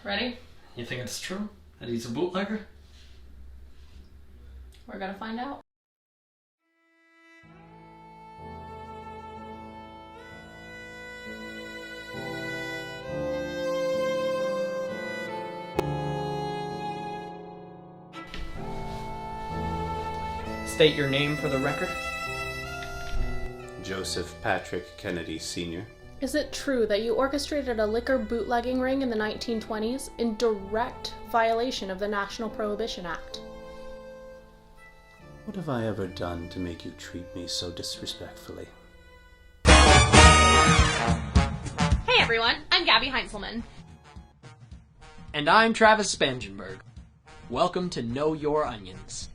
Ready? You think it's true that he's a bootlegger? We're gonna find out. State your name for the record. Joseph Patrick Kennedy Sr. Is it true that you orchestrated a liquor bootlegging ring in the 1920s in direct violation of the National Prohibition Act? What have I ever done to make you treat me so disrespectfully? Hey everyone, I'm Gabbie Heinzelman. And I'm Travis Spangenberg. Welcome to Know Your Onions.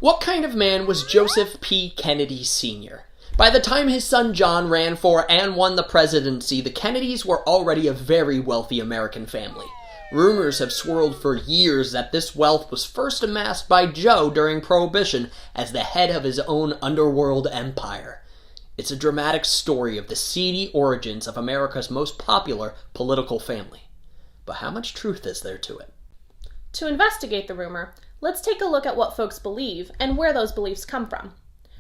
What kind of man was Joseph P. Kennedy Sr.? By the time his son John ran for and won the presidency, the Kennedys were already a very wealthy American family. Rumors have swirled for years that this wealth was first amassed by Joe during Prohibition as the head of his own underworld empire. It's a dramatic story of the seedy origins of America's most popular political family. But how much truth is there to it? To investigate the rumor, let's take a look at what folks believe and where those beliefs come from.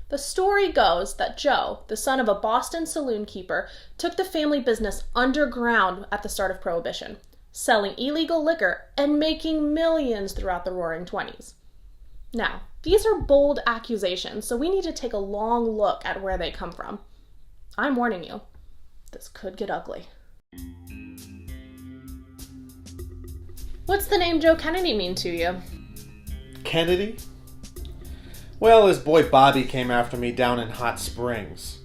The story goes that Joe, the son of a Boston saloon keeper, took the family business underground at the start of Prohibition, selling illegal liquor and making millions throughout the Roaring '20s. Now, these are bold accusations, so we need to take a long look at where they come from. I'm warning you, this could get ugly. What's the name Joe Kennedy mean to you? Kennedy? Well, his boy Bobby came after me down in Hot Springs.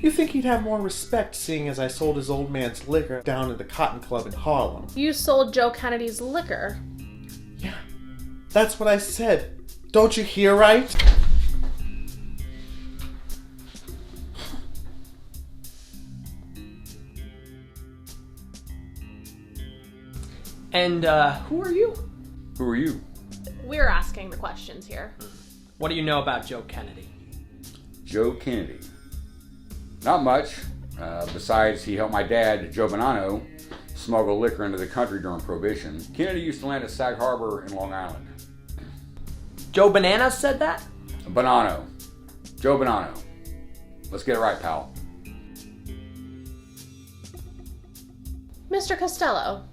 You think he'd have more respect seeing as I sold his old man's liquor down at the Cotton Club in Harlem? You sold Joe Kennedy's liquor? Yeah, that's what I said. Don't you hear right? And, who are you? Who are you? We're asking the questions here. What do you know about Joe Kennedy? Joe Kennedy. Not much. Besides, he helped my dad, Joe Bonanno, smuggle liquor into the country during Prohibition. Kennedy used to land at Sag Harbor in Long Island. Joe Bananas said that? Bonanno. Joe Bonanno. Let's get it right, pal. Mr. Costello,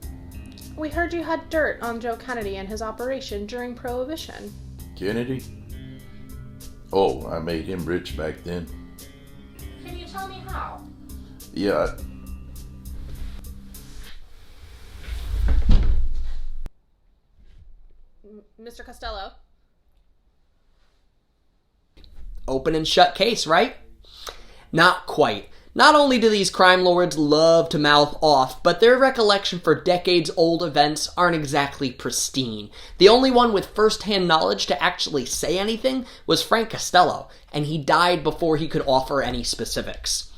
we heard you had dirt on Joe Kennedy and his operation during Prohibition. Kennedy? Oh, I made him rich back then. Can you tell me how? Yeah, Mr. Costello? Open and shut case, right? Not quite. Not only do these crime lords love to mouth off, but their recollection for decades-old events aren't exactly pristine. The only one with first-hand knowledge to actually say anything was Frank Costello, and he died before he could offer any specifics.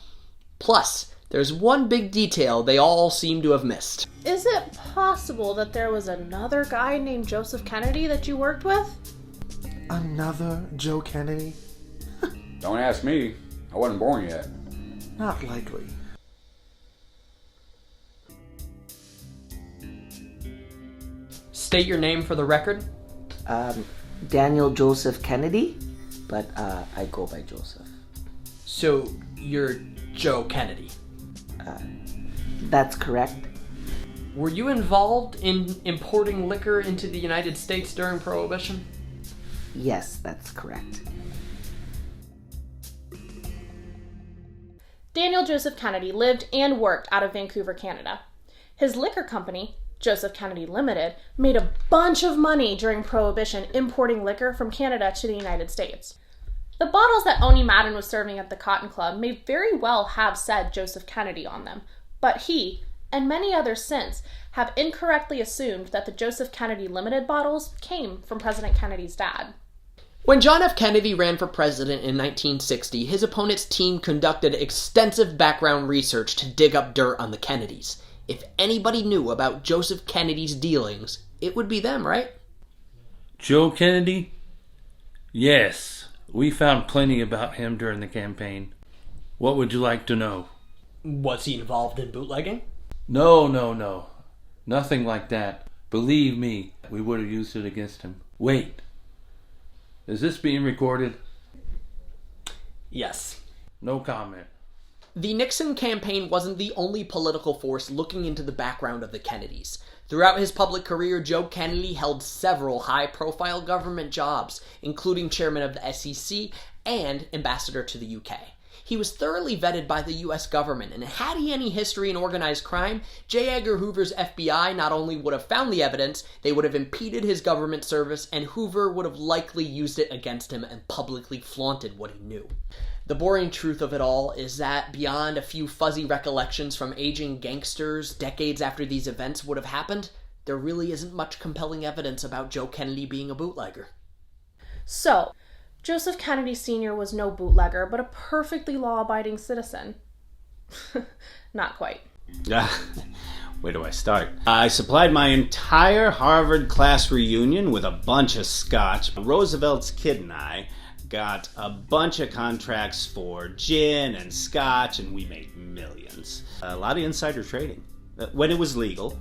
Plus, there's one big detail they all seem to have missed. Is it possible that there was another guy named Joseph Kennedy that you worked with? Another Joe Kennedy? Don't ask me. I wasn't born yet. Not likely. State your name for the record. Daniel Joseph Kennedy, but I go by Joseph. So, you're Joe Kennedy. That's correct. Were you involved in importing liquor into the United States during Prohibition? Yes, that's correct. Daniel Joseph Kennedy lived and worked out of Vancouver, Canada. His liquor company, Joseph Kennedy Limited, made a bunch of money during Prohibition importing liquor from Canada to the United States. The bottles that Oni Madden was serving at the Cotton Club may very well have said Joseph Kennedy on them, but he, and many others since, have incorrectly assumed that the Joseph Kennedy Limited bottles came from President Kennedy's dad. When John F. Kennedy ran for president in 1960, his opponent's team conducted extensive background research to dig up dirt on the Kennedys. If anybody knew about Joseph Kennedy's dealings, it would be them, right? Joe Kennedy? Yes, we found plenty about him during the campaign. What would you like to know? Was he involved in bootlegging? No. Nothing like that. Believe me, we would have used it against him. Wait. Is this being recorded? Yes. No comment. The Nixon campaign wasn't the only political force looking into the background of the Kennedys. Throughout his public career, Joe Kennedy held several high-profile government jobs, including chairman of the SEC and ambassador to the UK. He was thoroughly vetted by the US government, and had he any history in organized crime, J. Edgar Hoover's FBI not only would have found the evidence, they would have impeded his government service, and Hoover would have likely used it against him and publicly flaunted what he knew. The boring truth of it all is that beyond a few fuzzy recollections from aging gangsters decades after these events would have happened, there really isn't much compelling evidence about Joe Kennedy being a bootlegger. So, Joseph Kennedy Sr. was no bootlegger, but a perfectly law-abiding citizen. Not quite. Where do I start? I supplied my entire Harvard class reunion with a bunch of scotch. Roosevelt's kid and I got a bunch of contracts for gin and scotch, and we made millions. A lot of insider trading, when it was legal.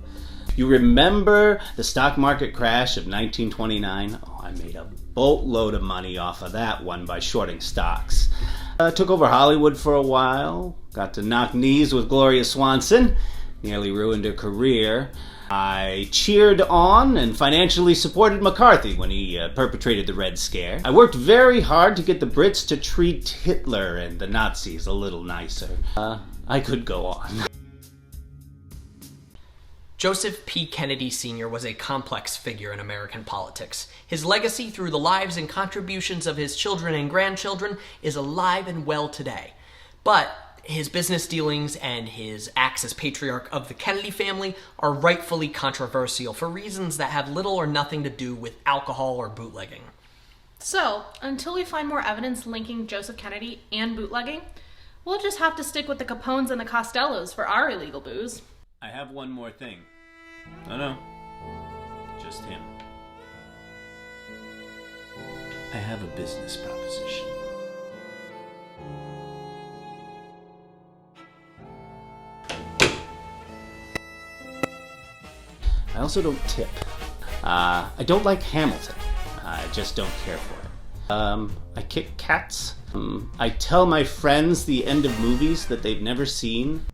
You remember the stock market crash of 1929? Oh, I made a boatload of money off of that one by shorting stocks. Took over Hollywood for a while, got to knock knees with Gloria Swanson, nearly ruined her career. I cheered on and financially supported McCarthy when he perpetrated the Red Scare. I worked very hard to get the Brits to treat Hitler and the Nazis a little nicer. I could go on. Joseph P. Kennedy Sr. was a complex figure in American politics. His legacy through the lives and contributions of his children and grandchildren is alive and well today. But his business dealings and his acts as patriarch of the Kennedy family are rightfully controversial for reasons that have little or nothing to do with alcohol or bootlegging. So, until we find more evidence linking Joseph Kennedy and bootlegging, we'll just have to stick with the Capones and the Costellos for our illegal booze. I have one more thing. No. Just him. I have a business proposition. I also don't tip. I don't like Hamilton. I just don't care for it. I kick cats. I tell my friends the end of movies that they've never seen.